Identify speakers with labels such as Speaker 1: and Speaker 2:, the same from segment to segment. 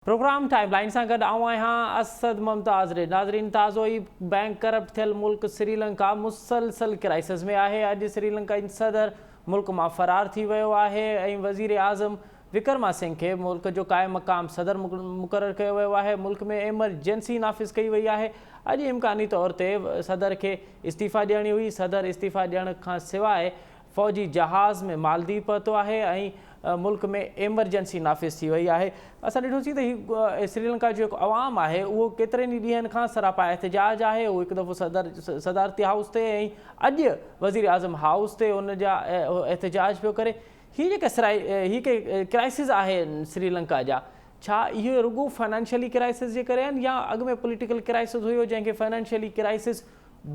Speaker 1: Programme timeline से गड आऊं आहियां असद मुमताज़ रे। नाज़रीन, ताज़ो ई बैंक करप्ट थियल मुल्क श्रीलंका मुसलसल क्राइसिस में आहे। अॼु श्रीलंका जी सदर मुल्क मां फरार थी वियो आहे ऐं वज़ीर आज़म विक्रमासिंघे खे मुल्क जो क़ाइम मक़ाम सदर मुक़ररु कयो वियो आहे। मुल्क में एमरजेंसी नाफ़िज़ कई वई आहे। अॼु इम्कानी तौर ते सदर खे इस्तीफ़ा ॾियणी हुई। सदर इस्तीफ़ा ॾियण खां सवाइ फ़ौजी जहाज़ में मालदीव पहुतो आहे ऐं मुल्क में एमरजेंसी नाफ़िज़ थी वई आहे। असां ॾिठोसीं त हीउ श्रीलंका जो जेको अवाम आहे उहो केतिरनि ई ॾींहंनि खां सरापा एहतिजाज आहे। उहो हिकु दफ़ो सदारती हाउस ते ऐं अॼु वज़ीर आज़म हाउस ते उन जा एहतिजाज पियो करे। हीअ जेके क्राइसिस आहे श्रीलंका जा, छा इहो रुॻो फाइनेंशियली क्राइसिस जे करे आहिनि या अॻु में पॉलिटिकल क्राइसिस हुयो जंहिंखे फाइनेंशियली क्राइसिस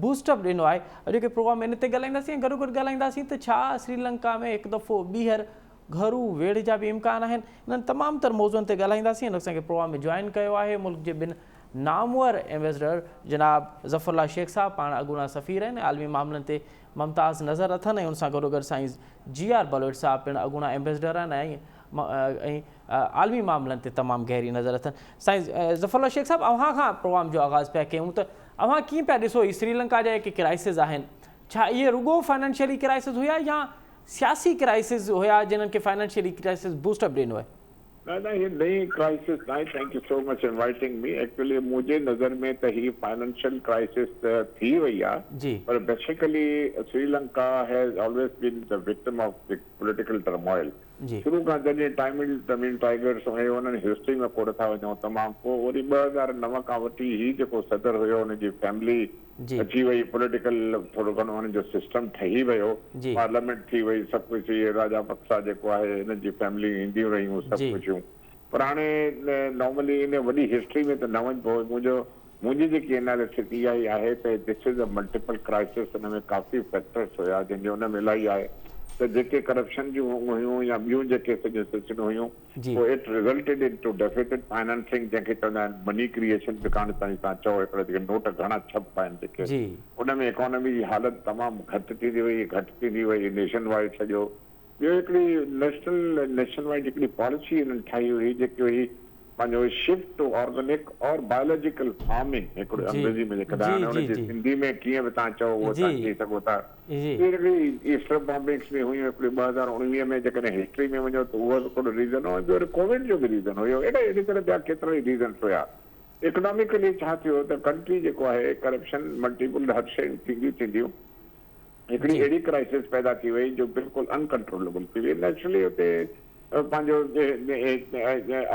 Speaker 1: बूस्टअप ॾिनो आहे? अॼोके प्रोग्राम में इन ते ॻाल्हाईंदासीं। गॾो गॾु ॻाल्हाईंदासीं त छा श्रीलंका में हिकु दफ़ो ॿीहर घरू वेड़ जा भी इम्कान आहिनि। इन्हनि तमामु तर मौज़ुअनि ते ॻाल्हाईंदासीं। हिन असांखे प्रोग्राम में जॉइन कयो आहे मुल्क जे ॿिनि नामवर एम्बेसडर जनाब ज़फ़रुल्लाह शेख साहब, पाण अॻूणा सफ़ीर आहिनि, आलमी मामलनि ते मुमताज़ नज़र अथनि ऐं उन सां गॾोगॾु साईं GR बलोच साहब पिणु अॻूणा एम्बेसडर आहिनि ऐं आलमी मामलनि ते तमामु गहरी नज़र अथनि। साईं ज़फ़रुल्लाह शेख साहब, अव्हां खां प्रोग्राम जो आगाज़ पिया कयूं त अव्हां कीअं पिया ॾिसो श्रीलंका जा जेके क्राइसिस आहिनि, छा इहे रुॻो फाइनेंशियली क्राइसिस हुया या सियासी क्राइसिस हुया जिन्हनि खे फाइनेंशियली क्राइसिस बूस्टअप ॾिनो आहे?
Speaker 2: ना ये नई क्राइसिस ना। Thank you so much inviting me. Actually मुझे नज़र में त ही फाइनेंशियल क्राइसिस थी वई आहे,
Speaker 1: जी,
Speaker 2: पर basically Sri Lanka has always been the victim of political turmoil.
Speaker 1: जी,
Speaker 2: शुरू खां जॾहिं तमिल टाइगर्स हुए उन्हनि हिस्ट्री में कोड़ था वञूं तमामु, पोइ वरी 2009 खां वठी ही जेको सदर हुयो हुनजी फैमिली
Speaker 1: जी,
Speaker 2: अची वई, पॉलिटिकल थोरो घणो हुनजो सिस्टम ठही वियो,
Speaker 1: जी,
Speaker 2: पार्लियामेंट थी वई, सभु कुझु इहे राजापक्सा जेको आहे हिनजी फैमिली ईंदियूं रहियूं सभु
Speaker 1: जी,
Speaker 2: कुझु। पर हाणे नॉर्मली इन वॾी हिस्ट्री में त न वञिबो। मुंहिंजी जेकी एनालिसिस इहा ई आहे त this is a multiple crisis. हुन में काफ़ी फैक्टर्स हुया जंहिंजो हुन में इलाही आहे त जेके करप्शन जूं हुयूं या ॿियूं जेके सॼियूं सिलसिलियूं हुयूं,
Speaker 1: जी,
Speaker 2: पोइ इट रिज़ल्टेड इन टू डेफिसिट फाइनेंसिंग, जंहिंखे चवंदा आहिनि मनी क्रिएशन। दुकान ताईं तव्हां चओ हिकिड़ा जेके नोट घणा छप आहिनि जेके,
Speaker 1: जी,
Speaker 2: उन में इकोनॉमी जी हालत तमामु घटि थींदी वई नेशन वाइड सॼो। ॿियो हिकिड़ी नेशनल वाइड हिकिड़ी पॉलिसी हिननि ठाही हुई जेकी हुई पंहिंजो शिफ्ट टू ऑर्गेनिक और बायोलॉजिकल फार्मिंग, हिकिड़ो
Speaker 1: जी,
Speaker 2: अंग्रेजी में जेका
Speaker 1: जी,
Speaker 2: हाणे
Speaker 1: जी,
Speaker 2: हुनजी
Speaker 1: जी,
Speaker 2: सिंधी में कीअं बि तव्हां चओ उहो तव्हां चई सघो था।
Speaker 1: जी,
Speaker 2: हिकिड़ी ईस्टर बॉम्बिंग्स में हुयूं हिकिड़ी 2019 में, जेकॾहिं हिस्ट्री में वञो त उहो हिकिड़ो रीज़न हो। ॿियो कोविड जो बि रीज़न हुयो। अहिड़ी तरह ॿिया केतिरा ई रीज़न्स हुया। इकोनॉमिकली छा थियो त कंट्री जेको आहे करप्शन मल्टीपल हर शयूं थींदियूं हिकिड़ी अहिड़ी क्राइसिस पैदा थी वई जो बिल्कुलु अनकंट्रोलेबल थी वई। नेचुरली हुते पंहिंजो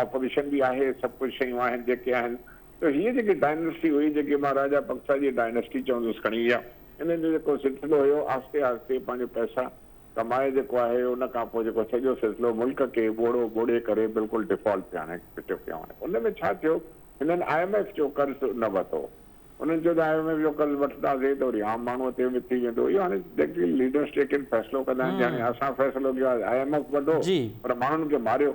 Speaker 2: ऑपोजिशन बि आहे, सभु कुझु शयूं आहिनि जेके आहिनि। त हीअ जेकी डायनेस्टी हुई, जेकी मां राजापक्सा जी डायनेस्टी चवंदुसि खणी, इहा हिन जो जेको सिलसिलो हुयो आहिस्ते आहिस्ते पंहिंजो पैसा कमाए जेको आहे उन खां पोइ जेको सॼो सिलसिलो मुल्क खे ॿोड़े करे बिल्कुलु डिफॉल्ट पिया पिटियो पिया वञे। उन में छा थियो, हिननि IMF जो कर्ज़ न वरितो। उन्हनि चयो त IMF जो कर्ज़ वठंदासीं त वरी आम माण्हूअ ते बि थी वेंदो। इहो हाणे लीडर्स जेके फ़ैसिलो कंदा आहिनि, हाणे असां फ़ैसिलो कयो आहे IMF वठो
Speaker 1: जी,
Speaker 2: पर माण्हुनि खे मारियो।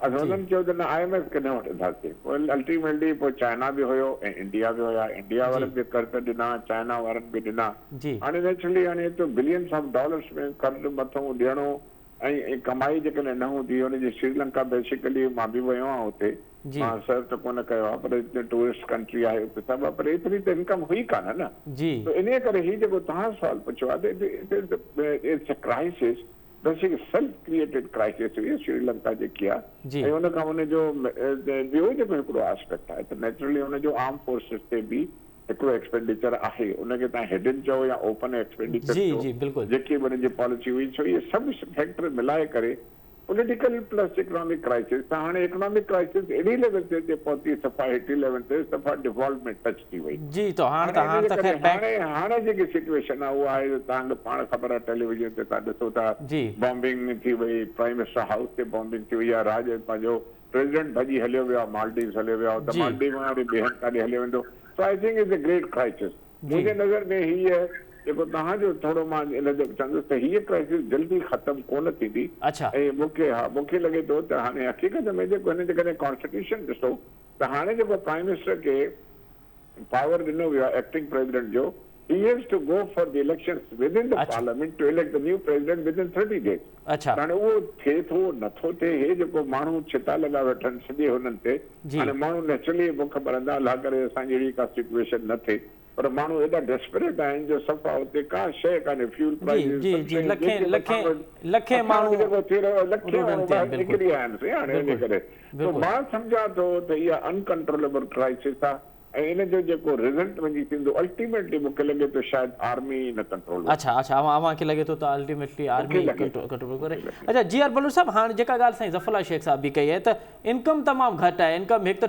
Speaker 2: असां हुननि चयो त न IMF खे न वठंदासीं। पोइ अल्टीमेटली पोइ चाइना बि हुयो ऐं इंडिया बि हुया। इंडिया वारनि बि कर्ज़ ॾिना, चाइना वारनि बि ॾिना।
Speaker 1: जी,
Speaker 2: हाणे नेचुरली हाणे हिते बिलियंस ऑफ डॉलर्स में कर्ज़ मथां ॾियणो ऐं कमाई जेकॾहिं न हूंदी हुनजी। श्रीलंका बेसिकली मां बि वियो आहियां हुते,
Speaker 1: जी,
Speaker 2: मां सर्च त कोन कयो आहे, पर हिते टूरिस्ट कंट्री आहे हुते सभु आहे, पर एतिरी त इनकम हुई कान न।
Speaker 1: जी,
Speaker 2: त इन करे ही जेको तव्हां सुवाल पुछियो आहे त it's a crisis, basic self created crisis हुई श्रीलंका जेकी आहे।
Speaker 1: जी,
Speaker 2: ऐं हुन खां हुनजो ॿियो जेको हिकिड़ो एस्पेक्ट आहे त नेचुरली हुनजो आर्म फोर्सिस ते बि हिकिड़ो एक्सपेंडिचर आहे। उनखे तव्हां हिडन चओ या ओपन एक्सपेंडिचर
Speaker 1: जी,
Speaker 2: चओ,
Speaker 1: जी, बिल्कुलु,
Speaker 2: जेकी बि हुनजी पॉलिसी हुई। छो इहे सभु फैक्टर मिलाए करे पॉलिटिकल प्लस इकोनॉमिक क्राइसिस। त हाणे इकोनॉमिक क्राइसिस अहिड़ी लेवल ते पहुती, सफ़ा 80 लेवल ते, सफ़ा डिफॉल्ट में टच थी वई।
Speaker 1: जी। तो हाणे त ख़ैर बैंक,
Speaker 2: हाणे जेकी सिचुएशन आहे उहा आहे, तव्हांखे पाण ख़बर आहे, टेलीविजन ते तव्हां ॾिसो था
Speaker 1: जी,
Speaker 2: बॉम्बिंग थी वई, प्राइम मिनिस्टर हाउस ते बॉम्बिंग थी वई आहे, पंहिंजो प्रेसिडेंट भॼी हलियो वियो आहे, मालदीव्स हलियो वियो आहे, त
Speaker 1: जी,
Speaker 2: मालदीव में वरी ॿिए हंधि काॾे हलियो वेंदो। So I think is a great crisis.
Speaker 1: जी,
Speaker 2: मुंहिंजे नज़र में हीअ जेको तव्हांजो थोरो मां इन जो चवंदुसि त हीअ क्राइसिस जल्दी ख़तमु कोन थींदी।
Speaker 1: अच्छा,
Speaker 2: ऐं मूंखे लॻे थो त हाणे हक़ीक़त में जेको हिन जेकॾहिं कॉन्स्टिट्यूशन ॾिसो त हाणे जेको प्राइम मिनिस्टर खे पावर ॾिनो वियो आहे एक्टिंग प्रेसिडेंट जो, he has to go for the elections within the
Speaker 1: अच्छा।
Speaker 2: parliament to elect the new president within 30 days.
Speaker 1: अच्छा
Speaker 2: हाणे उहो थिए थो नथो थिए, हे जेको माण्हू छिता लॻा वेठनि सॼे हुननि ते,
Speaker 1: जी।
Speaker 2: हाणे माण्हू नेचुरली बुख भरंदा अलाह करे असांजी अहिड़ी का सिचुएशन न थिए, पर माण्हू एॾा डेस्परेट आहिनि जो सफ़ा हुते का शइ कान्हे, फ्यूल
Speaker 1: जी
Speaker 2: प्राइसिस
Speaker 1: जी जी लखे माण्हू
Speaker 2: जेको थी रहियो लखे
Speaker 1: रोडनि
Speaker 2: माण्हू
Speaker 1: ते
Speaker 2: ॿाहिरि
Speaker 1: बिल्कुलु।
Speaker 2: निकिरी आया आहिनि हाणे इन
Speaker 1: बिल्कुलु,
Speaker 2: करे। तो
Speaker 1: बिल्कुलु।
Speaker 2: मां सम्झां थो त इहा अनकंट्रोलेबल क्राइसिस आहे ऐं इन जो जेको रिज़ल्ट वञी थींदो अल्टीमेटली मूंखे लॻे थो शायदि आर्मी न कंट्रोल।
Speaker 1: अच्छा अच्छा अव्हांखे लॻे थो त अल्टीमेटली आर्मी
Speaker 2: लॻे
Speaker 1: कंट्रोल करे। अच्छा जी आर बलूर साहब, हाणे जेका ॻाल्हि साईं ज़फ़रुल्लाह शेख साहब बि कई आहे त इनकम तमामु घटि आहे, इनकम हिकु त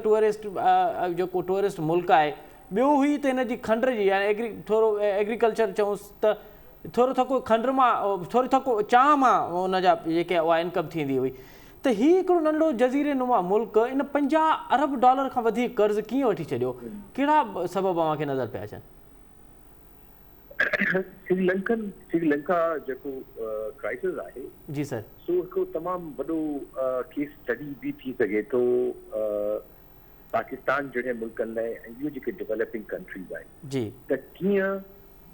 Speaker 1: जेको टूरिस्ट मुल्क आहे, ॿियो हुई त हिन जी खंड जी यानी थोरो एग्रीकल्चर चऊंसि त थोरो थको खंड मां थोरी थको चांहि मां हुनजा जेके उहा इनकम थींदी हुई, त हीउ हिकिड़ो नंढो जज़ीरे नुमा मुल्क इन $50 अरब खां वधीक कर्ज़ कीअं वठी छॾियो? कहिड़ा सबब अव्हांखे नज़र पिया अचनि?
Speaker 3: श्रीलंका जेको क्राइसिस आहे
Speaker 1: जी सर,
Speaker 3: सो हिकिड़ो तमामु वॾो केस स्टडी बि थी सघे थो पाकिस्तान जहिड़े मुल्कनि लाइ ऐं इहो जेके डेवलपिंग कंट्रीज़ आहिनि
Speaker 1: जी
Speaker 3: त कीअं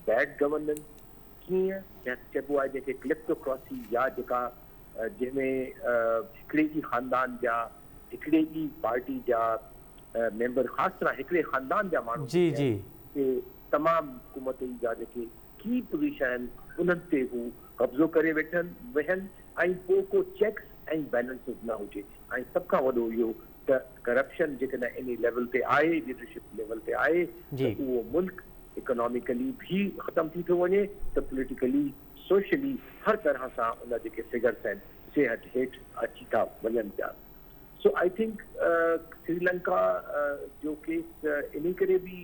Speaker 3: बैड गवर्नेंस, कीअं चइबो आहे जेके क्लिप्टोक्रेसी या जेका जंहिंमें हिकिड़े ई ख़ानदान जा हिकिड़े ई पार्टी जा मेंबर, ख़ासि तरह हिकिड़े ख़ानदान जा माण्हू
Speaker 1: जी जी
Speaker 3: तमामु हुकूमत जा जेके की पोज़ीशन आहिनि उन्हनि ते हू कब्ज़ो करे वेहनि ऐं पोइ को चेक्स ऐं बैलेंसिस न हुजे। ऐं सभ खां वॾो इहो त करप्शन जेकॾहिं इन लेवल ते आहे, लीडरशिप लेवल ते आहे, त उहो मुल्क इकोनॉमिकली भी ख़तम थी थो वञे त पॉलिटिकली सोशली हर तरह सां उन जेके फिगर्स आहिनि से हेठि अची था वञनि पिया। सो आई थिंक श्रीलंका जो केस इन करे बि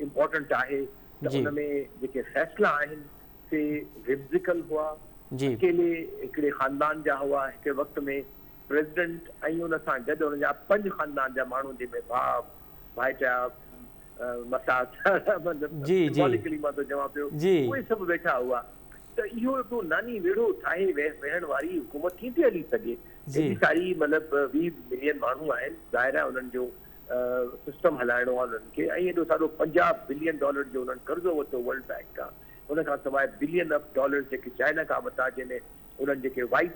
Speaker 3: इम्पोर्टेंट आहे त उन में जेके फ़ैसिला आहिनि से विम्सिकल हुआ, अकेले हिकिड़े ख़ानदान जा हुआ, हिकु वक़्त में प्रेसिडेंट ऐं उन सां गॾु हुन जा 5 ख़ानदान जा माण्हू जंहिंमें भाउ भाइटा सिंबॉलिकली मां थो चवां पियो, उहे सभु वेठा हुआ। त इहो हिकिड़ो नानी वेड़ो ठाहे वेहण वारी हुकूमत कीअं थी हली सघे? एॾी सारी मतिलबु 20 मिलियन माण्हू आहिनि, ज़ाहिर आहे उन्हनि जो सिस्टम हलाइणो आहे उन्हनि खे, ऐं एॾो सारो $50 बिलियन जो उन्हनि कर्ज़ो वरितो वर्ल्ड बैंक खां, उन खां सवाइ $बिलियन जेके चाइना खां वरिता, जंहिंमें उन्हनि जेके वाइट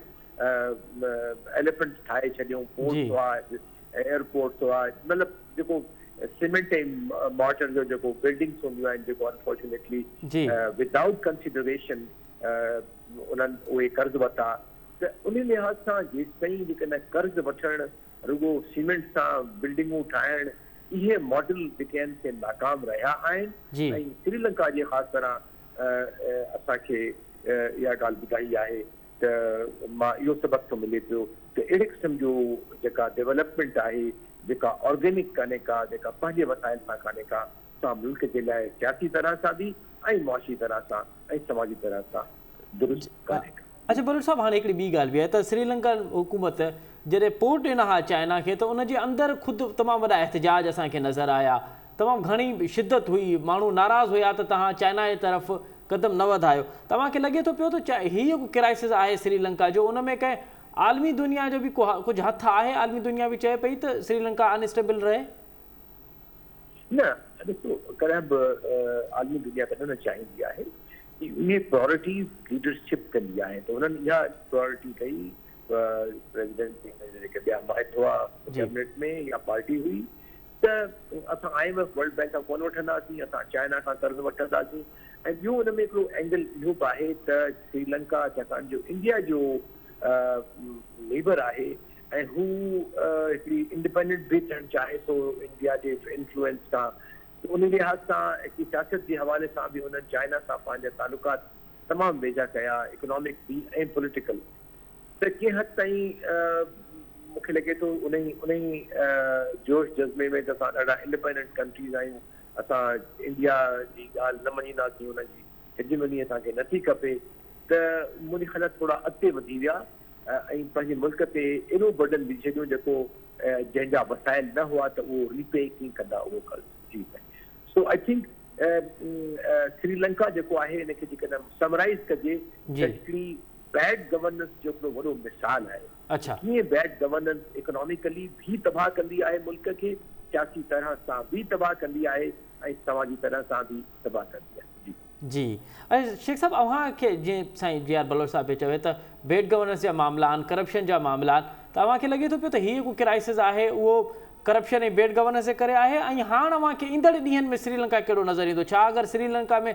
Speaker 3: एलिफेंट्स ठाहे छॾियूं, पोर्ट्स हुआ, एयरपोर्ट्स हुआ, मतिलबु जेको सीमेंट ऐं मॉर्टर जो जेको बिल्डिंग्स हूंदियूं आहिनि, जेको अनफॉर्चुनेटली विदाउट कंसिडरेशन उन्हनि उहे कर्ज़ वरिता। त उन लिहाज़ सां जेसिताईं जेकॾहिं कर्ज़ वठणु, रुगो सीमेंट सां बिल्डिंगूं ठाहिण, इहे मॉडल जेके आहिनि से नाकाम रहिया आहिनि। ऐं श्रीलंका जे ख़ासि तरह असांखे इहा ॻाल्हि ॿुधाई आहे त मां इहो सबक़ थो मिले पियो त अहिड़े क़िस्म जो जेका डेवलपमेंट आहे, जेका ऑर्गेनिक कान्हे का, जेका पंहिंजे वसाइल सां कान्हे का, सा मुल्क जे लाइ सियासी तरह सां बि ऐं मुआशी तरह सां ऐं समाजी तरह सां दुरुस्त कान्हे का।
Speaker 1: अच्छा बलूर साहब, हाणे हिकिड़ी ॿी ॻाल्हि बि आहे त श्रीलंका हुकूमत जॾहिं पोर्ट ॾिना हा चाइना खे, त उनजे अंदरि ख़ुदि तमामु वॾा एहतजाज असांखे नज़र आया, तमामु घणी शिदत हुई, माण्हू नाराज़ हुया त तव्हां चाइना जे तरफ़ क़दम न वधायो। तव्हांखे लॻे थो पियो त हीअ क्राइसिस आहे श्रीलंका जो, उन में कंहिं आलमी दुनिया जो बि कुझु हथु आहे? आलमी दुनिया बि चए पई त श्रीलंका अनस्टेबल रहे?
Speaker 3: न, ॾिसो, कॾहिं बि आलमी दुनिया कॾहिं न चाहींदी आहे, इहे प्रायोरिटीज़ लीडरशिप कंदी आहे, त हुननि इहा प्रायोरिटी कई, प्रेसिडेंट जेके ॿिया माइट हुआ कैबिनेट में या पार्टी हुई, त असां IMF वर्ल्ड बैंक खां कोन वठंदासीं, असां चाइना खां कर्ज़ वठंदासीं। ऐं ॿियो हुन में हिकिड़ो एंगल इहो बि आहे त श्रीलंका छाकाणि जो इंडिया जो नेबर आहे ऐं हू हिकिड़ी इंडिपेंडेंट बि थियणु चाहे थो इंडिया जे इन्फ्लुएंस खां, उन लिहाज़ सां हिकिड़ी सियासत जे हवाले सां बि हुननि चाइना सां पंहिंजा तालुकात तमामु वेझा कया, इकोनॉमिक बि ऐं पॉलिटिकल। त कंहिं हद ताईं मूंखे लॻे थो उन ई जोश जज़्बे में त असां ॾाढा इंडिपेंडेंट कंट्रीज़ आहियूं, असां इंडिया जी ॻाल्हि न मञींदासीं, हुनजी हेजिमनी असांखे नथी खपे, त मुंहिंजे ख़्याल थोरा अॻिते वधी विया ऐं पंहिंजे मुल्क ते एॾो बर्डन विझी छॾियो जेको जंहिंजा वसाइल न हुआ त उहो रीपे कीअं कंदा उहो कर्ज़। जी सो आई थिंक श्रीलंका जेको आहे हिनखे जेकॾहिं समराइज़ कजे त हिकिड़ी बैड गवर्नेंस जो हिकिड़ो वॾो मिसाल आहे। कीअं बैड गवर्नेंस इकोनॉमिकली भी तबाह कंदी आहे मुल्क खे, सियासी तरह सां भी तबाह कंदी आहे ऐं समाजी तरह सां भी तबाह कंदी आहे।
Speaker 1: जी शेख साहब अव्हांखे जीअं साईं जी आर बलोच साहब बि चवे त बेड गवर्नेंस जा मामला आहिनि करप्शन जा मामला आहिनि त अव्हांखे लॻे थो पियो त हीअ को क्राइसिस आहे उहो करप्शन ऐं बेड गवर्नेंस जे करे आहे ऐं हाणे अव्हांखे ईंदड़ ॾींहंनि में श्रीलंका कहिड़ो नज़र ईंदो छा अगरि श्रीलंका में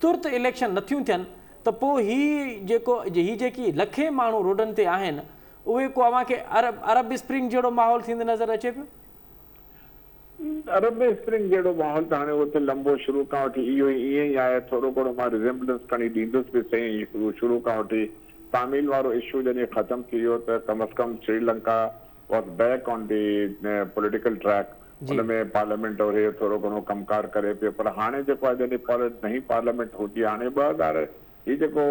Speaker 1: तुर्त इलेक्शन नथियूं थियनि त पोइ हीअ जेकी लखे माण्हू रोडनि ते आहिनि उहे को अव्हांखे अरब स्प्रिंग जहिड़ो माहौल थींदो नज़र अचे पियो
Speaker 2: अरब स्प्रिंग जहिड़ो माहौल त हाणे उते लंबो शुरू खां वठी इहो ईअं ई आहे थोरो घणो मां रिज़ेम्बलेंस खणी ॾींदुसि बि सही शुरू खां वठी तामिल वारो इशू जॾहिं ख़तमु थी वियो त कम अज़ कम Sri Lanka was back on the political track उनमें पार्लियामेंट और हे थोरो घणो कमकार करे पियो पर हाणे जेको आहे जॾहिं नई पार्लियामेंट हुजी हाणे 2000 हीउ जेको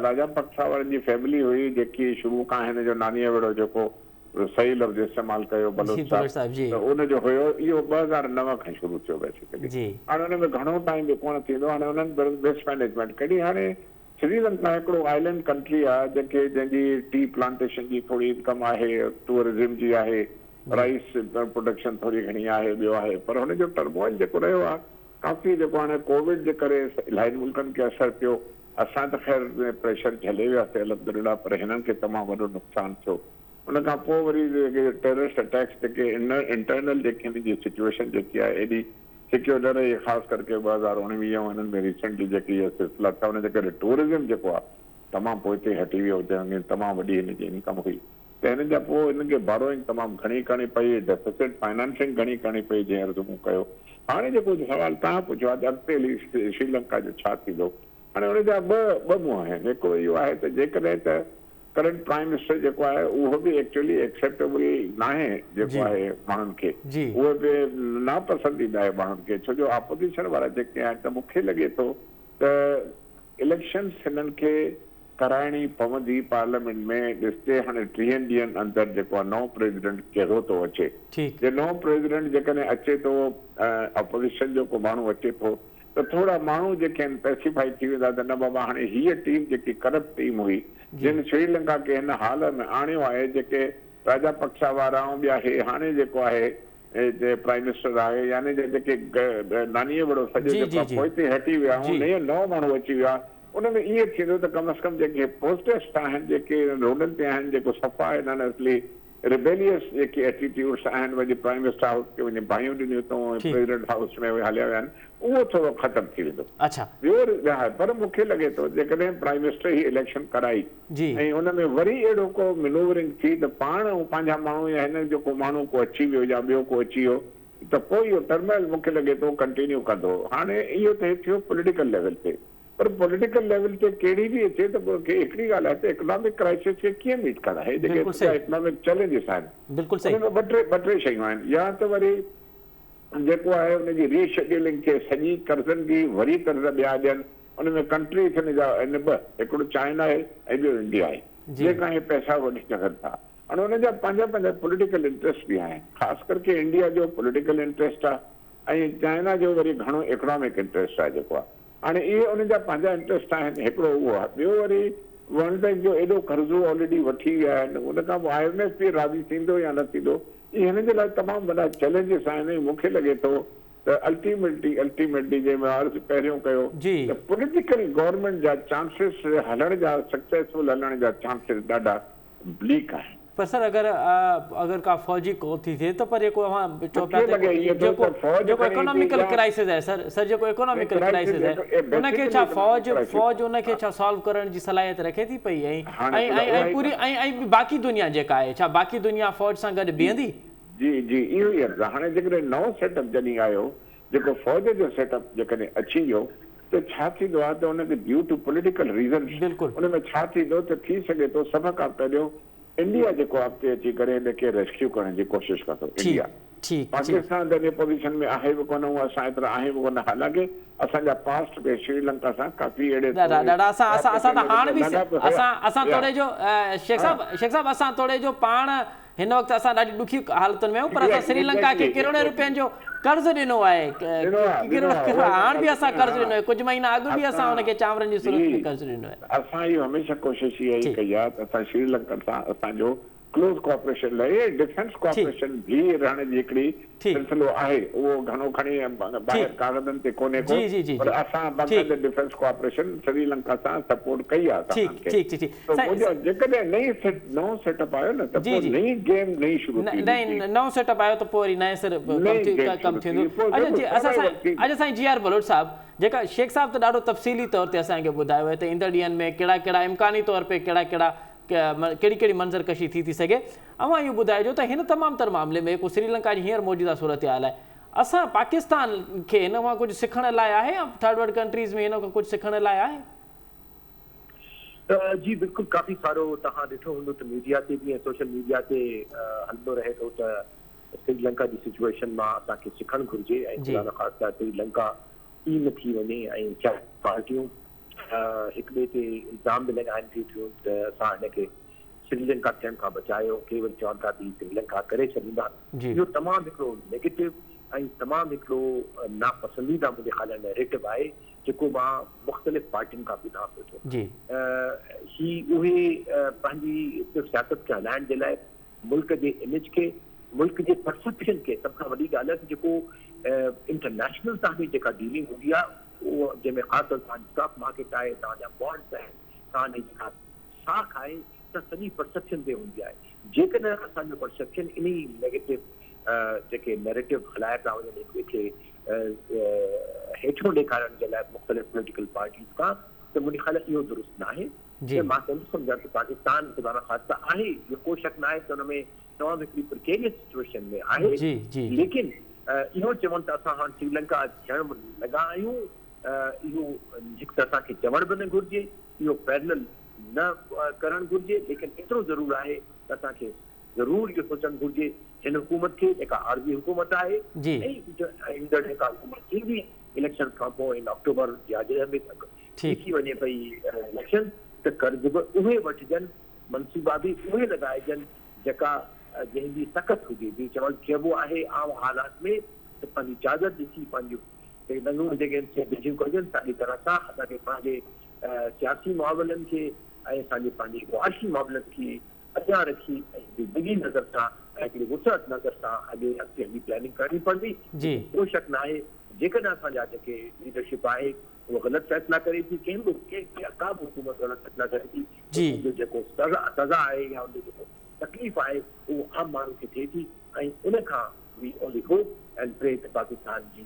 Speaker 2: राजापक्सा वारनि जी फैमिली हुई जेकी शुरू खां हिन जो नानीअ वेड़ो जेको सही लफ़्ज़ इस्तेमालु कयो बलोच साहब त उनजो हुयो इहो 2009 खां शुरू थियो बेसिकली हाणे हुन में घणो टाइम बि कोन थींदो हाणे हुननि मिसमैनेजमेंट कॾहिं हाणे श्रीलंका हिकिड़ो आइलैंड कंट्री आहे जंहिंजी टी प्लांटेशन जी थोरी इनकम आहे टूरिज़म जी आहे राइस प्रोडक्शन थोरी घणी आहे ॿियो आहे पर हुनजो टर्मोइल जेको रहियो आहे काफ़ी जेको हाणे कोविड जे करे इलाही मुल्कनि खे असरु पियो असां त ख़ैर प्रेशर झले वियासीं अलहमदुलिल्लाह पर हिननि खे तमामु वॾो नुक़सानु थियो उन खां पोइ वरी जेके टेररिस्ट अटैक्स जेके इंटरनल जेकी हिन जी सिचुएशन जेकी आहे एॾी सिक्योर रही ख़ासि करके 2019 हिननि में रिसेंटली जेकी इहा सिलसिला था हुनजे करे टूरिज़म जेको आहे तमामु पोइ हिते हटी वियो हुते तमामु वॾी हिन जी इनकम हुई त हिन जा पोइ हिननि खे बारोइंग तमामु घणी करणी पई डेफिसिट फाइनेंसिंग घणी करणी पई जीअं अर्ज़ु मूं कयो हाणे जेको सुवालु तव्हां पुछियो आहे अॻिते श्रीलंका जो छा थींदो हाणे हुन जा ॿ मुंहं आहिनि हिकिड़ो इहो आहे त जेकॾहिं त करंट प्राइम मिनिस्टर जेको आहे उहो बि एक्चुअली एक्सेप्टेबल न आहे जेको आहे माण्हुनि खे उहे बि नापसंदीदा आहे माण्हुनि खे छो जो अपोजिशन वारा जेके आहिनि त मूंखे लॻे थो त इलेक्शन्स हिननि खे कराइणी पवंदी पार्लियामेंट में ॾिसजे हाणे 30 ॾींहंनि अंदरि जेको आहे नओं प्रेसिडेंट कहिड़ो थो अचे जे नओं प्रेसिडेंट जेकॾहिं अचे थो अपोजिशन जो को माण्हू अचे थो त थोरा माण्हू जेके आहिनि पैसिफाई थी वेंदा त न बाबा हाणे हीअ टीम जेकी करप्ट टीम हुई जिन श्रीलंका खे हिन हाल में आणियो आहे जेके राजापक्सा वारा ऐं ॿिया हे हाणे जेको आहे प्राइम मिनिस्टर आहे यानी जेके नानीअ वेड़ो सॼो जेको पोइते हटी विया ऐं नओं माण्हू अची विया उनमें ईअं थींदो त कम अज़ कम जेके प्रोटेस्ट आहिनि जेके रोडनि ते आहिनि जेको सफ़ा हिननि असली रिबेलियस जेके एटीट्यूड्स आहिनि वञी प्राइम मिनिस्टर हाउस खे वञी भाइयूं ॾिनियूं अथऊं प्रेसिडेंट हाउस में हलिया विया आहिनि उहो थोरो ख़तमु थी वेंदो ॿियो पर मूंखे लॻे थो जेकॾहिं प्राइम मिनिस्टर ही इलेक्शन कराई ऐं उन में वरी अहिड़ो को मिनूवरिंग थी त पाण ऐं पंहिंजा माण्हू या हिन जो को माण्हू को अची वियो या ॿियो को अची वियो त पोइ इहो टर्मोइल मूंखे लॻे थो कंटिन्यू कंदो हाणे इहो त थियो पॉलिटिकल लेवल ते पर पॉलिटिकल लेवल ते कहिड़ी बि अचे त हिकिड़ी ॻाल्हि आहे त इकोनॉमिक क्राइसिस खे कीअं मीट करणु आहे जेके इकोनॉमिक चैलेंजिस आहिनि ॿ टे शयूं आहिनि या त वरी जेको आहे हुनजी रीशेड्यूलिंग खे सॼी कर्ज़नि जी वरी कर्ज़ ॿिया ॾियनि उन में कंट्रीज़ हिन जा आहिनि ॿ हिकिड़ो चाइना आहे ऐं ॿियो इंडिया आहे जेका इहे पैसा वठी सघनि था हाणे हुन जा पंहिंजा पॉलिटिकल इंट्रस्ट बि आहिनि ख़ासि करके इंडिया जो पॉलिटिकल इंट्रस्ट आहे ऐं चाइना जो वरी घणो इकोनॉमिक इंट्रस्ट आहे जेको आहे हाणे इहे उन जा पंहिंजा इंट्रस्ट आहिनि हिकिड़ो उहो आहे ॿियो वरी वर्ल्ड बैंक जो एॾो कर्ज़ो ऑलरेडी वठी विया आहिनि उन खां पोइ IMF बि राज़ी थींदो या न थींदो इहे हिन जे लाइ तमामु वॾा चैलेंजिस आहिनि ऐं मूंखे लॻे थो त अल्टीमेटली जंहिं में अर्ज़ु पहिरियों कयो त पॉलिटिकल गवर्नमेंट जा चांसिस हलण जा सक्सेसफुल हलण जा चांसिस ॾाढा ब्लीक आहिनि
Speaker 1: पर सर अगर का फौजी को थी थे तो पर को वहाँ चो जो इकोनॉमिकल क्राइसिस है सर जो इकोनॉमिकल क्राइसिस है उनके छा फौज उनके छा सॉल्व करण जी सलाहियत रखे थी पई ऐं पूरी ऐं बाकी दुनिया जेका है छा बाकी दुनिया फौज सां गॾु बीहंदी
Speaker 2: जी इहो ई आहे हाणे जेकॾहिं नओं सेटअप जॾहिं आयो जेको फौज जो सेटअप जेकॾहिं अची वियो त छा थींदो आहे त हुनखे ड्यू टू पॉलिटिकल रीज़न उन में छा थींदो त थी सघे थो सभ खां पहिरियों इंडिया जेको अॻिते अची करे हिनखे रेस्क्यू करण जी कोशिशि कंदो इंडिया पाकिस्तान जॾहिं पोज़ीशन में आहे बि कोन असां एतिरा आहियूं बि कोन हालांकि असांजा पास्ट में श्रीलंका सां काफ़ी अहिड़े
Speaker 1: शेख साहब असां थोरे जो पाण हिन वक़्तु असां ॾाढी ॾुखी हालतुनि में आहियूं पर असां श्रीलंका खे किरोड़े रुपयनि जो कर्ज़ ॾिनो आहे हाणे बि असां कर्ज़ ॾिनो आहे कुझु महीना अॻु बि असां हुनखे चांवरनि जी सूरत में कर्ज़ ॾिनो आहे
Speaker 2: असां इहो हमेशह कोशिशि इहा ई कई आहे त असां श्रीलंका सां असांजो क्लोज कॉपरेशन लाइ डिफेंस कॉपरेशन भी रहण जी हिकिड़ी
Speaker 1: ठीक।
Speaker 2: सिलसिलो आहे, उहो घणो खणी ॿाहिरि कागज़नि ते कोन्हे को,
Speaker 1: जी, जी, जी,
Speaker 2: पर
Speaker 1: जी।
Speaker 2: असां बाक़ाइदे डिफेंस कॉपरेशन श्रीलंका सां सपोर्ट कई आहे
Speaker 1: ठीक
Speaker 2: असां
Speaker 1: ठीक ठीक ठीक
Speaker 2: जेकॾहिं नओं सेटअप आयो न त
Speaker 1: जी,
Speaker 2: पोइ
Speaker 1: जी।
Speaker 2: नई गेम नई शुरू थी
Speaker 1: नहीं नओं सेटअप आयो त पोइ वरी नए सिर कमु थींदो। अच्छा जी असां साईं जी.आर. बलोच साहब जेका शेख साहब त ॾाढो तफ़सीली तौर ते असांखे ॿुधायो आहे त ईंदड़ ॾींहंनि में कहिड़ा कहिड़ा इम्कानी तौर पे कहिड़ी कहिड़ी मंज़रकशी थी सघे। अवां इहो ॿुधाइजो त हिन तमामु तर मामले में को श्रीलंका जी हींअर मौजूदा सूरत हाल आहे, असां पाकिस्तान खे हिन खां कुझु सिखण लाइ आहे या थर्ड वर्ल्ड कंट्रीज़ में हिन खां कुझु सिखण लाइ आहे?
Speaker 3: जी बिल्कुलु, काफ़ी सारो तव्हां ॾिठो हूंदो त मीडिया ते बि ऐं सोशल मीडिया ते हलंदो रहे थो त श्रीलंका जी सिचुएशन मां असांखे सिखणु घुरिजे ऐं ख़ुदा न ख़ासिता श्रीलंका ई न थी वञे ऐं चाहे पार्टियूं हिक ॿिए ते इल्ज़ाम बि लॻाइनि थियूं त असां हिनखे श्रीलंका थियण खां बचायो, केवल चवनि था त श्रीलंका करे छॾींदा। इहो तमामु हिकिड़ो नेगेटिव ऐं तमामु हिकिड़ो नापसंदीदा मुंहिंजे ख़्याल में नैरेटिव आहे जेको मां मुख़्तलिफ़ पार्टियुनि खां ॿुधां पियो थो। ही उहे पंहिंजी सियासत खे हलाइण जे लाइ मुल्क जे इमेज खे, मुल्क जे परसेप्शन खे, सभ खां वॾी ॻाल्हि आहे जेको इंटरनेशनल तव्हांजी जेका डीलिंग हूंदी आहे उहो जंहिंमें ख़ासि तौर तव्हांजी स्टॉक मार्केट आहे, तव्हांजा बॉन्ड्स आहिनि, तव्हांजी जेका साख आहे त सॼी परसेप्शन ते हूंदी आहे। जेकॾहिं असांजो परसेप्शन इन ई नेगेटिव जेके नैरेटिव हलाए था वञनि हिक ॿिए खे हेठियों ॾेखारण जे लाइ मुख़्तलिफ़ पॉलिटिकल पार्टीज़ खां, त मुंहिंजे ख़्याल में इहो दुरुस्त न आहे। मां त सम्झां त पाकिस्तान ख़ुदा न ख़ासिता आहे, इहो को शक न आहे त हुन में तमामु हिकिड़ी प्रिकेरियस सिचुएशन में आहे, लेकिन इहो चवनि त असां हाणे श्रीलंका थियण लॻा आहियूं, इहो हिकु त असांखे चवण बि न घुरिजे, इहो पैरल न करणु घुरिजे, लेकिन एतिरो ज़रूरु आहे त असांखे ज़रूरु इहो सोचणु घुरिजे हिन हुकूमत खे जेका आरज़ी हुकूमत आहे ऐं ईंदड़ जेका हुकूमत ईंदी इलेक्शन खां पोइ इन अक्टूबर या जंहिं में थी वञे पई इलेक्शन, त कर्ज़ बि उहे वठिजनि, मनसूबा बि उहे लॻाइजनि जेका जंहिंजी सख़्त हुजे। जी चवणु चइबो आहे आम हालात में त पंहिंजी चादर ॾिसी पंहिंजूं नंढियूं जेके बिजियूं कजनि, साॻी तरह सां असांखे पंहिंजे सियासी मामलनि खे ऐं असांजे पंहिंजे मुआशी मामलनि खे अॻियां रखी ऐं बिगी नज़र सां ऐं हिकिड़ी वुसअत नज़र सां अॻे अॻिते हली प्लानिंग करणी पवंदी। को शक न आहे जेकॾहिं असांजा जेके लीडरशिप आहे उहो ग़लति फैसला करे थी, कंहिं बि का बि हुकूमत ग़लति फैसला करे थी, उनजो जेको सज़ा आहे या उनजो जेको तकलीफ़ आहे उहो आम माण्हू खे थिए थी ऐं उन खां वी ओनली होप एंड प्रे त पाकिस्तान जी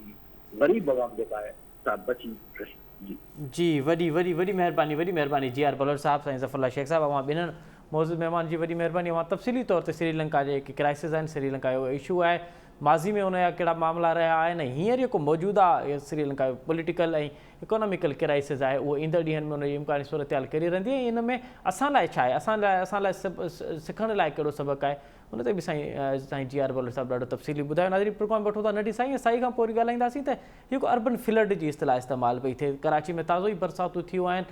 Speaker 3: वरी बवाम जेका आहे सा बची रहे।
Speaker 1: जी वॾी वॾी वॾी महिरबानी जी.आर. बलोच साहब, साईं ज़फ़रुल्लाह शेख साहब, अवां ॿिन्हिनि मौजूद महिमान जी वॾी महिरबानी। अवां तफ़सीली तौर ते श्रीलंका जे जेके क्राइसिस आहिनि, श्रीलंका जो इशू आहे, माज़ी में उनजा कहिड़ा मामला रहिया आहिनि, हींअर जेको मौजूदा श्रीलंका जो पॉलिटिकल ऐं इकोनॉमिकल क्राइसिस आहे उहो ईंदड़ ॾींहंनि में उनजी इम्कानी सूरत हाल कहिड़ी रहंदी ऐं इन में असां लाइ छा आहे, असां लाइ सिखण लाइ कहिड़ो सबक़ु आहे, उन ते बि साईं जी.आर. बलोच साहब ॾाढो तफ़सीली ॿुधायो। नाज़रीन प्रोग्राम वठो था नंढी साईं खां पोइ वरी ॻाल्हाईंदासीं त जेको अर्बन फ्लड जी इस्तिलाह इस्तेमालु पई थिए, कराची में ताज़ो ई बरसातूं थियूं आहिनि,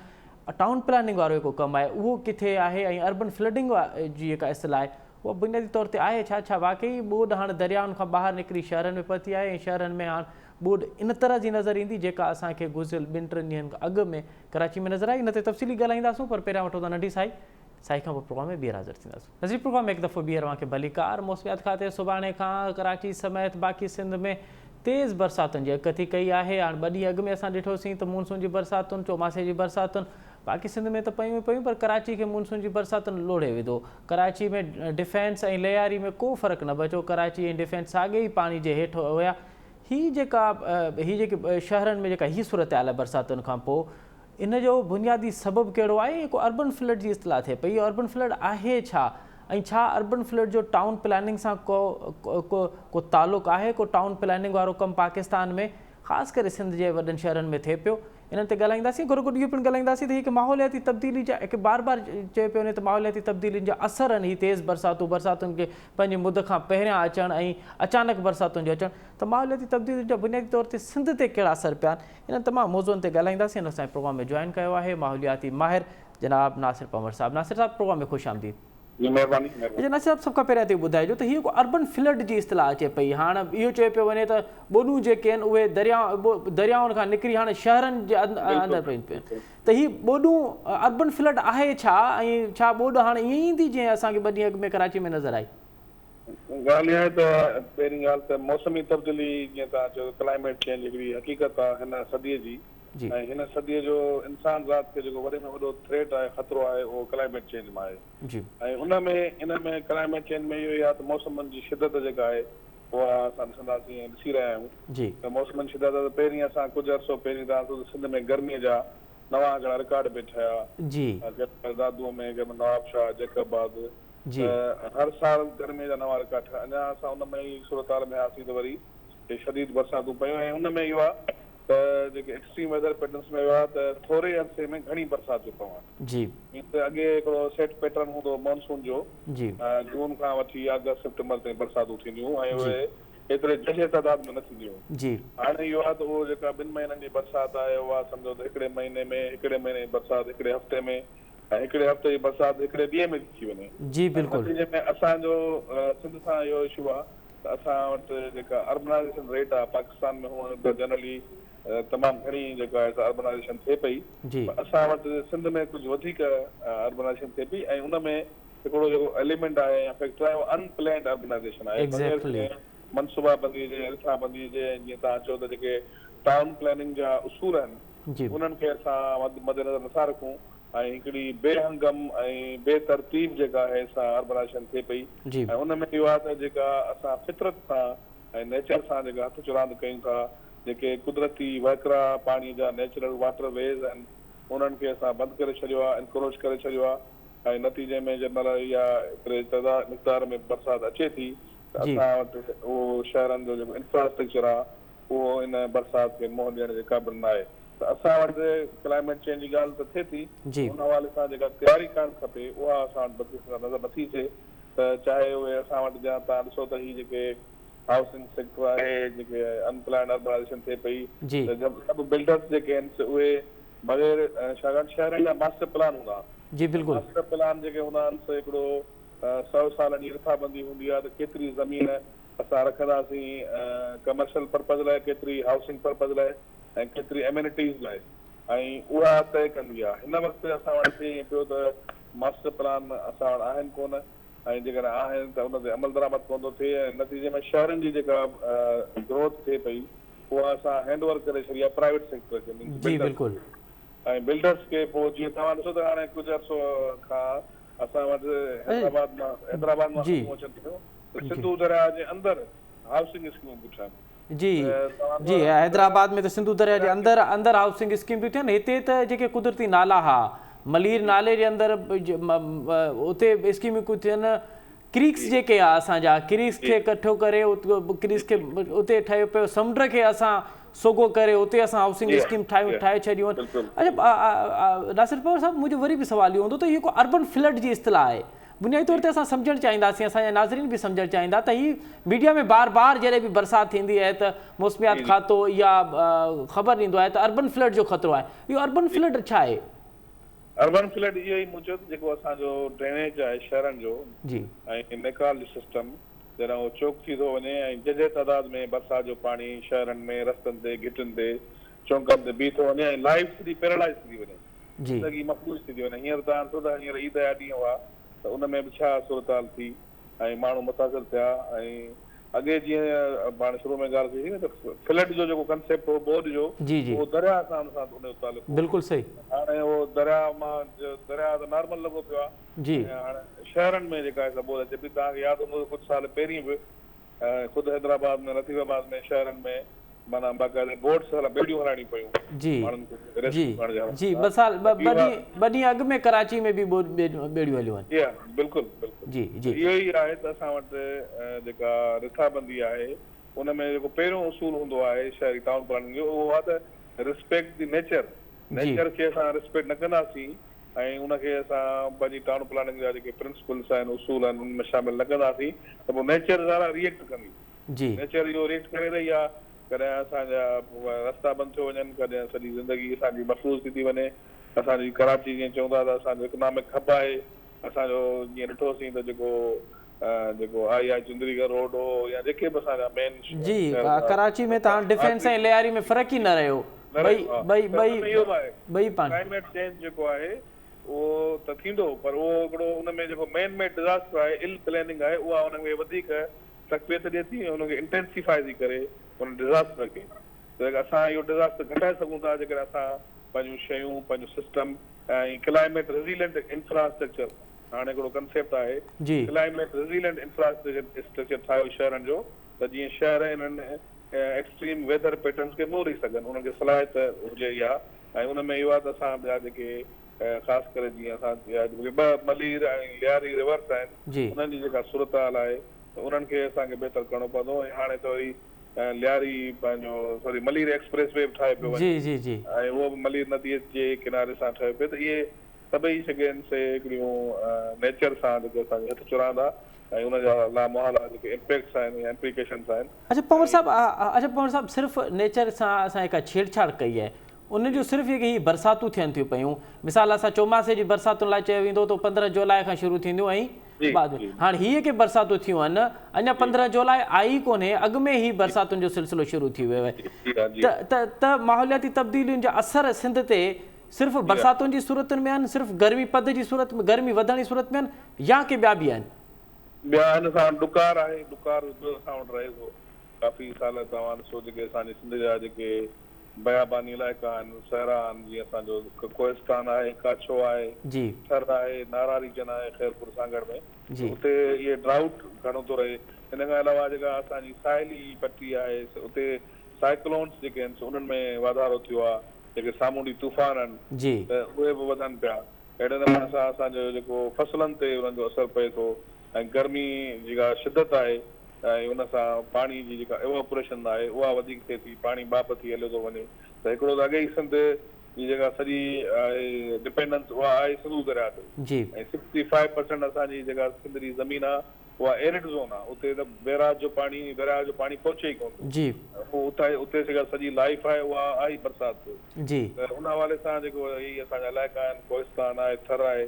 Speaker 1: टाउन प्लानिंग वारो जेको कमु आहे उहो किथे आहे ऐं अर्बन फ्लडिंग जी जेका इस्तिलाह आहे उहा बुनियादी तौर ते आहे छा वाक़ई ॿोॾि हाणे दरियाउनि खां ॿाहिरि निकिरी शहरनि में पहुती आहे ऐं शहरनि में हाणे ॿोॾि इन तरह जी नज़र ईंदी जेका असांखे गुज़िरियल 2-3 ॾींहंनि खां अॻु में कराची में नज़र आई। इन ते तफ़सीली ॻाल्हाईंदासीं, पर पहिरियां वठो था नंढी साई खां पोइ प्रोग्राम में ॿीहर हाज़िर थींदासीं। नज़ीर प्रोग्राम में हिकु दफ़ो ॿीहर तव्हांखे भलीकार मौसमियात खाते सुभाणे खां कराची समेत बाक़ी सिंध में तेज़ बरसातुनि जी अॻकथी कई आहे। हाणे 2 ॾींहं अॻु में असां ॾिठोसीं त मानसून जी बरसातुनि, चौमासे जी बरसातुनि बाक़ी सिंध में त पयूं पर कराची खे मानसून जी बरसातुनि लोड़े विधो। कराची में डिफेंस ऐं लियारी में को फ़र्क़ु न बचो, कराची ऐं डिफेंस साॻे ई पाणी जे हेठि हुया। हीअ जेके शहरनि में जेका हीअ सूरत हाल आहे बरसातुनि खां पोइ, इन जो बुनियादी सबबु कहिड़ो आहे? जेको अर्बन फ्लड जी इस्तिलाह थिए पई, अर्बन फ्लड आहे छा ऐं छा अर्बन फ्लड जो टाउन प्लानिंग सां को तालुक़ु आहे? को टाउन प्लानिंग वारो कमु पाकिस्तान में ख़ासि करे सिंध जे वॾनि शहरनि में थिए पियो? इन ते ॻाल्हाईंदासीं। गॾो गॾु इहो पिणु ॻाल्हाईंदासीं त हिकु माहौलियाती तब्दीली जा हिकु बार चयो पियो वञे त माहौलियाती तब्दीलियुनि जा असर आहिनि। हीअ तेज़ बरसातुनि खे पंहिंजी मुद खां पहिरियां अचणु ऐं अचानक बरसातुनि जो अचणु, त माहौलियाती तब्दीलियुनि जा बुनियादी तौर ते सिंध ते कहिड़ा असर पिया आहिनि, इन तमामु मौज़ुअनि ते ॻाल्हाईंदासीं। हिन असांजे प्रोग्राम में जॉइन कयो आहे माहौलियाती माहिर जनाब नासिर पंवर साहब। नासिर साहब, प्रोग्राम में ख़ुशि आमदीद।
Speaker 2: जी महिरबानी
Speaker 1: अच्छा नासिर साहब सभ खां पहिरियां ते ॿुधाइजो त हीअ को अर्बन फ्लड जी इस्तिलाह अचे पई हाणे इहो चयो पियो वञे त ॿोॾूं जेके आहिनि उहे दरियाउनि खां निकिरी हाणे शहरनि जे अंदरि पयूं पियूं त हीअ ॿोॾूं अर्बन फ्लड आहे छा ऐं छा ॿोॾ हाणे ईअं ईंदी जीअं असांखे 2 ॾींहं अॻु में कराची में नज़र आई?
Speaker 4: ॻाल्हि इहा आहे त पहिरीं ॻाल्हि त मौसमी तब्दीली जीअं तव्हां चयो क्लाइमेट चेंज हिकिड़ी हक़ीक़त आहे हिन सदीअ जी ऐं हिन सदीअ जो इंसान ज़ात खे जेको वॾे में वॾो थ्रेट आहे ख़तरो आहे उहो क्लाइमेट चेंज मां आहे ऐं इन में क्लाइमेट चेंज में इहो ई आहे त मौसमनि जी शिदत जेका आहे उहा असां ॾिसंदासीं ॾिसी रहिया आहियूं त मौसमनि जी शिदत त पहिरीं असां कुझु अर्सो पहिरीं तव्हां सिंध में गर्मीअ जा नवां हिकिड़ा रिकॉर्ड बि ठहिया दादूअ में नवाबशाह जैकबाद हर साल गर्मीअ जा नवां रिकॉर्ड ठहिया अञा असां उन में ई सूरताल में आयासीं त वरी शदीद बरसातूं पयूं ऐं उन में इहो आहे त जेके एक्सट्रीम वेदर पैटर्न्स में वियो आहे त थोरे अरसे में घणी बरसात जो पवणु त अॻे हिकिड़ो सेट पैटर्न हूंदो मॉनसून जो जून खां वठी अगस्त सितंबर ताईं बरसातूं थींदियूं ऐं उहे एतिरे जजे तइदाद में न थींदियूं हाणे इहो आहे त उहो जेका 2 महीननि जी बरसाति आहे उहा सम्झो त हिकिड़े महीने जी बरसाति हिकिड़े हफ़्ते में ऐं हिकिड़े हफ़्ते जी बरसाति हिकिड़े ॾींहं में थी वञे नतीजे में असांजो सिंध सां इहो इशू आहे त असां वटि जेका अर्बनाइज़ेशन रेट आहे पाकिस्तान में हुअण त जनरली तमामु घणी जेका आहे अर्बनाइज़ेशन थिए पई असां वटि सिंध में कुझु वधीक अर्बनाइज़ेशन थिए पई ऐं उन में हिकिड़ो जेको एलिमेंट आहे या फैक्टर आहे उहो अनप्लैंड अर्बनाइज़ेशन आहे मनसूबाबंदी जे रिथाबंदी जे जीअं तव्हां चओ त जेके टाउन प्लानिंग जा उसूल आहिनि उन्हनि खे असां मद्देनज़र नथा रखूं ऐं हिकिड़ी बेहंगम ऐं बेतरतीब जेका आहे सा अर्बनाइज़ेशन थिए पई ऐं उन में इहो आहे त जेका असां फितरत सां ऐं नेचर सां जेका हथ चुरांद कयूं था जेके कुदरती वहकरा पाणी जा नेचुरल वाटर वेज़ आहिनि उन्हनि खे असां बंदि करे छॾियो आहे इनक्रोच करे छॾियो आहे ऐं नतीजे में जंहिंमहिल इहा हिकिड़े मिक़दार में बरसाति अचे थी त असां वटि उहो शहरनि जो जेको इंफ्रास्ट्रक्चर आहे उहो इन बरसाति खे मुंहुं ॾियण जे क़ाबिल न आहे त असां वटि क्लाइमेट चेंज जी ॻाल्हि त थिए थी उन हवाले सां जेका तयारी करणु खपे उहा असां वटि नज़र नथी थिए त चाहे उहे असां वटि जा तव्हां ॾिसो त हीअ जेके हाउसिंग सेक्टर आहे जेके अनप्लैंड अर्बनाइज़ेशन थिए पई त सभु बिल्डर्स जेके आहिनि उहे बग़ैर शहरनि जा मास्टर प्लान हूंदा मास्टर प्लान जेके हूंदा आहिनि हिकिड़ो 100 सालनि जी रिथाबंदी हूंदी आहे त केतिरी ज़मीन असां रखंदासीं कमर्शियल पर्पज़ लाइ केतिरी हाउसिंग पर्पज़ लाइ ऐं केतिरी एम्यूनिटीज़ लाइ ऐं उहा तय कंदी आहे हिन वक़्तु असां वटि थिए पियो त मास्टर प्लान असां वटि आहिनि कोन ऐं जेकॾहिं आहिनि त उन ते अमल दरामद कोन थो थिए ऐं नतीजे में शहरनि जी जेका ग्रोथ थिए पई उहा असां हैंडओवर करे छॾी आहे प्राइवेट सेक्टर खे ऐं बिल्डर्स खे पोइ जीअं तव्हां ॾिसो त हाणे कुझु अर्सो खां असां वटि हैदराबाद मां अचनि थियूं त सिंधू दरिया जे अंदरि हाउसिंग स्कीमूं बि ठहनि
Speaker 1: जी हैदराबाद में त सिंधू दरिया जे अंदरि हाउसिंग स्कीम थियूं थियनि हिते त जेके कुदरती नाला हा मलीर नाले जे अंदरि उते स्कीमूं थियनि क्रीक्स जेके आहे असांजा क्रीक्स खे इकठो करे क्रीक्स खे उते ठहियो पियो समुंड खे असां सोगो करे उते असां हाउसिंग स्कीम ठाहे छॾियूं आहिनि अच्छा नासिर पवार साहब मुंहिंजो वरी बि सुवाल इहो हूंदो त इहो को अर्बन फ्लड जी इस्तिलाह आहे बुनियादी तौर ते असां सम्झणु चाहींदासीं असांजा नाज़रीन बि सम्झणु चाहींदा त हीअ मीडिया में बार बार जॾहिं बि बरसाति थींदी आहे त मौसमियात खातो या ख़बर ॾींदो आहे त अर्बन फ्लड जो ख़तरो आहे इहो अर्बन फ्लड छा आहे?
Speaker 4: अर्बन फ्लड इहो ई मुंहिंजो जेको असांजो ड्रेनेज आहे शहरनि जो ऐं नेकाल जो सिस्टम जॾहिं उहो चोक थी थो वञे ऐं जजे तइदाद में बरसाति जो पाणी शहरनि में रस्तनि ते घिटियुनि ते चौंकनि ते बीह थो वञे ऐं लाइफ सॼी पैरालाइज़ थी वञे ज़िंदगी मफ़लूज थी थी वञे हींअर तव्हां ॾिसो त हींअर ईद जा ॾींहं हुआ त उन में बि छा सूरताल थी ऐं माण्हू मुतासिर थिया ऐं अॻे जीअं पाण शुरू में ॻाल्हि कई न त फ्लड जो जेको कंसेप्ट हो ॿोॾ जो उहो दरिया सां उन तालुक़ु
Speaker 1: बिल्कुलु सही
Speaker 4: हाणे उहो दरिया मां दरिया त नॉर्मल लॻो पियो आहे हाणे शहरनि में जेका आहे ॿोॾ अचे पई तव्हांखे यादि हूंदो कुझु साल पहिरीं बि ख़ुदि हैदराबाद में लतीफ़ाबाद में शहरनि में माना बाक़ाइदा बोट्स बेड़ियूं हलाइणी पयूं
Speaker 1: ॿ ॾींहं अॻु में कराची में बि बेड़ियूं हलियूं आहिनि
Speaker 4: बिल्कुलु इहो ई आहे त असां वटि जेका रिथाबंदी आहे उन में जेको पहिरियों उसूल हूंदो आहे शहरी टाउन प्लानिंग जो उहो आहे त रिस्पेक्ट दी नेचर खे असां रिस्पेक्ट न कंदासीं ऐं उनखे असां पंहिंजी टाउन प्लानिंग जा जेके प्रिंसिपल्स आहिनि उसूल आहिनि उनमें शामिल न कंदासीं त पोइ नेचर ज़रा रिएक्ट कंदी नेचर इहो रिएक्ट करे रही आहे कॾहिं असांजा रस्ता बंदि थी वञनि कॾहिं सॼी ज़िंदगी असांजी मफ़लूज़ थी वञे असांजी कराची जीअं चवंदा त असांजो इकनॉमिक हब आहे असांजो जीअं ॾिठोसीं त जेको आई चुंदरीगढ़ रोड हो या जेके बि असांजा मेन
Speaker 1: जी कराची में तव्हां डिफेंस ऐं लियारी में फ़र्क़ु ई न रहियो ॿई पाण
Speaker 4: क्लाइमेट चेंज जेको आहे उहो त थींदो पर उहो हिकिड़ो उन में जेको मेन मेड डिज़ास्टर आहे इल प्लैनिंग आहे उहा हुन में वधीक तकलीफ़ ॾिए थी हुनखे इंटेंसिफाई थी करे हुन डिज़ास्टर खे त असां इहो डिज़ास्टर घटाए सघूं था जेकर असां पंहिंजूं शयूं पंहिंजो सिस्टम ऐं क्लाइमेट रेज़िलेंट इंफ्रास्ट्रक्चर हाणे हिकिड़ो कंसेप्ट आहे क्लाइमेट रेज़िलेंट इंफ्रास्ट्रक्चर ठाहियो शहरनि जो त जीअं शहर इन्हनि एक्सट्रीम वेदर पैटर्न्स खे मोड़ी सघनि उन्हनि खे सलाहियत हुजे इहा ऐं उन में इहो आहे त असां ॿिया जेके ख़ासि करे जीअं असां ॿ मलीर ऐं लियारी रिवर्स आहिनि उन्हनि जी जेका सूरत हाल आहे त उन्हनि खे असांखे बहितर करणो पवंदो ऐं हाणे त वरी लियारी पंहिंजो सॉरी मलीर एक्सप्रेस वे बि ठाहे पियो वञे ऐं उहो बि मलीर नदीअ जे किनारे सां ठहियो पियो त इहे सभई शयुनि से हिकिड़ियूं नेचर सां जेके असांखे हथु चुरांदा ऐं उनजा लामहला जेके इम्पैक्ट्स आहिनि या इम्प्लीकेशन्स आहिनि।
Speaker 1: अच्छा पवन साहब सिर्फ़ु नेचर सां असां हिकु छेड़छाड़ कई आहे उनजो सिर्फ़ु ही बरसातूं थियनि थियूं पियूं मिसाल असां चौमासे जी बरसातुनि लाइ चयो वेंदो त 15 जुलाई खां शुरू थींदियूं ऐं बाद में हाणे हीअ के बरसातूं थियूं आहिनि अञा 15 जुलाई आई कोन्हे अॻु में ई बरसातुनि जो सिलसिलो शुरू थी वियो आहे त माहौलियाती तब्दीलियुनि जा असर सिंध ते सिर्फ़ु बरसातुनि जी सूरतुनि में आहिनि सिर्फ़ु गर्मी पद जी सूरत में गर्मी वधण जी सूरत में आहिनि या के ॿिया बि आहिनि
Speaker 4: ॿिया हिन सां डुकार आहे डुकार असां वटि रहे थो काफ़ी साल तव्हां ॾिसो जेके असांजे सिंध जा जेके बयाबानी इलाइक़ा आहिनि सहरा आहिनि जीअं असांजो कोहिस्तान आहे काछो आहे थर आहे नारा रीजन आहे ख़ैरपुर सांगड़ में उते इहे ड्राउट घणो थो रहे हिन खां अलावा जेका असांजी साहिली पट्टी आहे उते साइक्लोन्स जेके आहिनि उन्हनि में वाधारो थियो आहे जेके सामूंडी तूफ़ान आहिनि त उहे बि वधनि पिया अहिड़े नमूने सां असांजो जेको फसलनि ते उन्हनि जो असरु पए थो ऐं गर्मी जेका शिदत आहे ऐं उन सां पाणी जी जेका एवोपरेशन आहे उहा वधीक थिए थी पाणी बाप थी हलियो थो वञे त हिकिड़ो त अॻे ई सिंध जी जेका सॼी आहे डिपेंडेंस उहा आहे सिंधू दरिया ते ऐं 65% असांजी जेका सिंध जी ज़मीन आहे उहा एरिड ज़ोन आहे उते त बैराज जो पाणी पहुचे ई कोन उते जेका सॼी लाइफ आहे उहा आई बरसाति ते त उन हवाले सां जेको ही असांजा इलाइक़ा आहिनि कोहिस्तान आहे थर आहे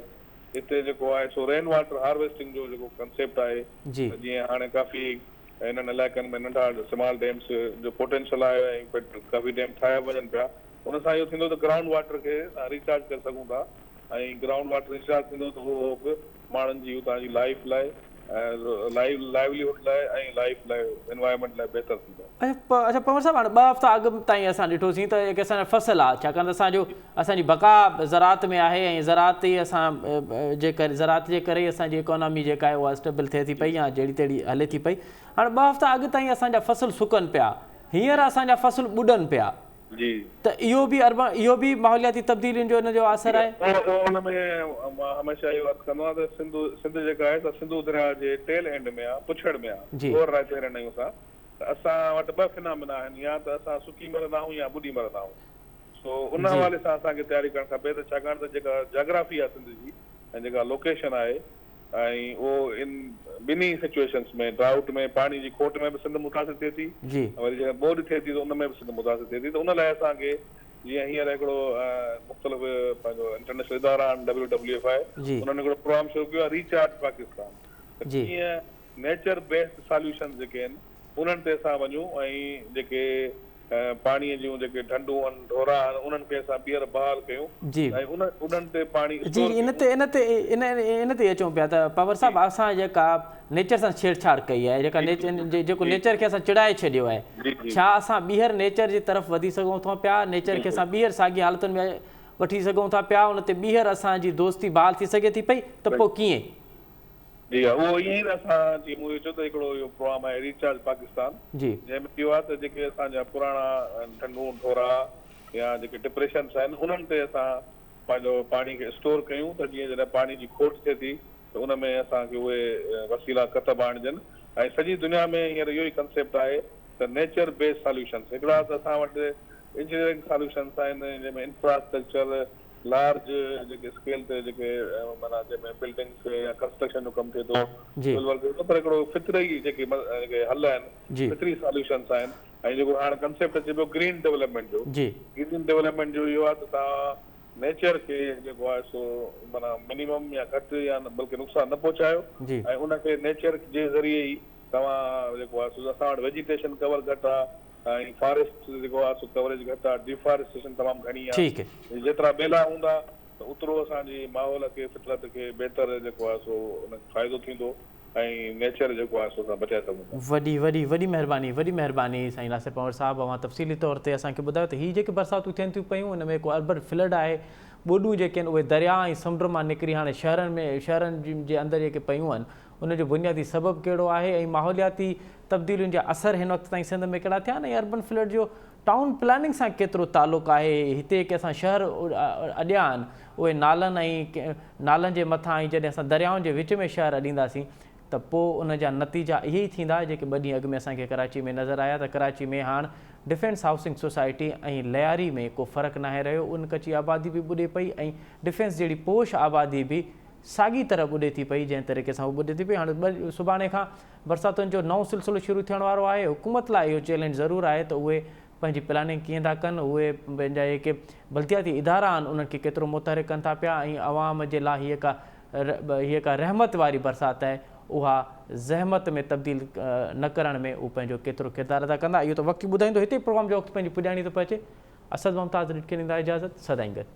Speaker 4: हिते जेको आहे सो रेन वाटर हार्वेस्टिंग जो जेको कंसेप्ट आहे जीअं हाणे काफ़ी हिननि इलाइक़नि में नंढा स्मॉल डैम्स जो पोटेंशियल आहे ऐं काफ़ी डैम ठाहिया वञनि पिया उन सां इहो थींदो त ग्राउंड वाटर खे रिचार्ज करे सघूं था ऐं ग्राउंड वाटर रिचार्ज थींदो त उहो बि माण्हुनि जी हुतां जी लाइफ लाइ लाइवलीहुड लाइ ऐं लाइफ लाइ एनवायरमेंट लाइ बहितर थींदो।
Speaker 1: अच्छा पवन साहब हाणे 2 हफ़्ता अॻु ताईं असां ॾिठोसीं त हिकु असांजो फसल आहे छाकाणि त असांजी बका ज़रात में आहे ऐं ज़रात ई असां ज़रात जे करे ई असांजी इकोनॉमी जेका आहे उहा स्टेबल थिए थी पई या जहिड़ी तहिड़ी हले थी पई हाणे 2 हफ़्ता अॻु ताईं असांजा फसल सुकनि पिया हींअर असांजा फसल ॿुॾनि पिया त इहो बि माहौलियाती तब्दीलियुनि जो हिनजो असरु आहे
Speaker 4: हुन में मां हमेशह इहो अर्ज़ु कंदो आहियां त सिंध जेका आहे त सिंधू दरिया जे टेल एंड में आहे पुछड़ में आहे ओवर राइते रहंदा आहियूं असां त असां वटि 2 फिनामिना आहिनि या त असां सुकी मरंदा आहियूं या ॿुॾी मरंदा आहियूं सो उन हवाले सां असांखे तयारी करणु खपे त छाकाणि त जेका जोग्राफी आहे सिंध जी ऐं जेका लोकेशन आहे ऐं उहो इन ॿिन्ही सिचुएशन्स में ड्राउट में पाणी जी खोट में बि सिंध मुतासिर थिए थी वरी जेका ॿोॾि थिए थी त उन में बि सिंध मुतासिर थिए थी त उन लाइ असांखे जीअं हींअर हिकिड़ो मुख़्तलिफ़ पंहिंजो इंटरनेशनल इदारा आहिनि WWF उन्हनि हिकिड़ो प्रोग्राम शुरू कयो आहे रीचार्ज पाकिस्तान जीअं नेचर बेस्ड सॉल्यूशन जेके आहिनि उन्हनि ते असां वञूं ऐं जेके पाणीअ जूं जेके ढंढूं आहिनि ढोरा आहिनि उन्हनि खे असां ॿीहर बहाल कयूं ऐं उन्हनि ते पाणी
Speaker 1: इन ते अचूं पिया त पवर साहब असां जेका नेचर सां छेड़छाड़ कई आहे जेका जेको नेचर खे असां चिड़ाए छॾियो आहे छा असां ॿीहर नेचर जी तरफ़ वधी सघूं था पिया नेचर खे असां ॿीहर साॻी हालतुनि में वठी सघूं था पिया उन ते ॿीहर असांजी दोस्ती बहाल थी सघे थी पई त पोइ कीअं
Speaker 4: जी हा उहो ईअं ई असां जीअं मूं चयो त हिकिड़ो इहो प्रोग्राम आहे रीचार्ज पाकिस्तान जंहिंमें इहो आहे त जेके असांजा पुराणा ढंढूं ढोरा या जेके डिप्रेशन्स आहिनि उन्हनि ते असां पंहिंजो पाणी खे स्टोर कयूं त जीअं जॾहिं पाणी जी खोट थिए थी त उन में असांखे उहे वसीला क़तब आणजनि ऐं सॼी दुनिया में हींअर इहो ई कंसेप्ट आहे त नेचर बेस्ड सॉल्यूशन्स हिकिड़ा त असां वटि इंजीनियरिंग सॉल्यूशन्स आहिनि जंहिंमें इंफ्रास्ट्रक्चर लार्ज जेके स्केल ते जेके माना जंहिंमें बिल्डिंग्स या कंस्ट्रक्शन जो कमु थिए थो पर हिकिड़ो फितरी जेके हल आहिनि फितरी सॉल्यूशन्स आहिनि ऐं जेको हाणे कंसेप्ट अचे पियो ग्रीन डेवलपमेंट जो ग्रीन डेवलपमेंट जो इहो आहे त तव्हां नेचर के जेको आहे सो माना मिनिमम या घटि या बल्कि नुक़सान न पहुचायो
Speaker 1: जी
Speaker 4: ऐं उनखे नेचर जे ज़रिए ई तव्हां जेको आहे सो असां वटि वेजिटेशन कवर घटि आहे ऐं फॉरेस्ट जेको आहे सो कवरेज घटि आहे, डिफॉरेस्टेशन तमामु घणी आहे।
Speaker 1: ठीक है
Speaker 4: जेतिरा ॿेला हूंदा त ओतिरो असांजी माहौल खे फितरत खे बहितर जेको आहे सो उनखे फ़ाइदो थींदो ऐं नेचर जेको आहे सो असां बचाए सघूं था।
Speaker 1: वॾी महिरबानी साईं लासिर पंवर साहब। अवां तफ़सीली तौर ते असांखे ॿुधायो त हीअ जेके बरसातूं थियनि थियूं पयूं हुन में को अर्बन फ्लड आहे, ॿोॾूं जेके आहिनि उहे दरिया ऐं समुंड मां निकिरी हाणे शहरनि जे अंदरि जेके पयूं आहिनि उनजो बुनियादी सबबु कहिड़ो आहे ऐं माहौलियाती तब्दीलियुनि जा असर हिन वक़्तु ताईं सिंध में कहिड़ा थिया आहिनि ऐं अर्बन फ्लड जो टाउन प्लानिंग सां केतिरो तालुक़ु आहे। हिते के असां शहर अॾिया आहिनि उहे नालनि जे मथां ऐं जॾहिं असां दरियाउनि जे विच में शहर अॾींदासीं त पोइ उन जा नतीजा इहे ई थींदा जेके 2 ॾींहं अॻु में असांखे कराची में नज़र आया त कराची में हाणे डिफेंस हाउसिंग सोसाइटी ऐं लयारी में को फ़र्क़ु नाहे रहियो। उन कची आबादी बि ॿुॾे पई ऐं डिफेंस जहिड़ी पोश आबादी बि साॻी तरह ॿुॾे थी पई जंहिं तरीक़े सां उहो ॿुॾे थी पई। हाणे सुभाणे खां बरसातुनि जो नओं सिलसिलो शुरू थियण वारो आहे। हुकूमत लाइ इहो चैलेंज ज़रूरु आहे त उहे पंहिंजी प्लानिंग कीअं था कनि, उहे पंहिंजा जेके बल्दियाती इदारा आहिनि उन्हनि खे केतिरो मुतहरिक कनि था पिया ऐं आवाम जे लाइ हीअ का रहमत वारी बरसाति आहे उहा ज़हमत में तब्दील न करण में उहो पंहिंजो केतिरो किरदारु अदा कंदा। इहो त वक़्तु ॿुधाईंदो। हिते प्रोग्राम जो वक़्तु पंहिंजी पुॼाणी थो पहुचे। असद मुमताज़ खे ॾींदा इजाज़त। सदाईं गॾु।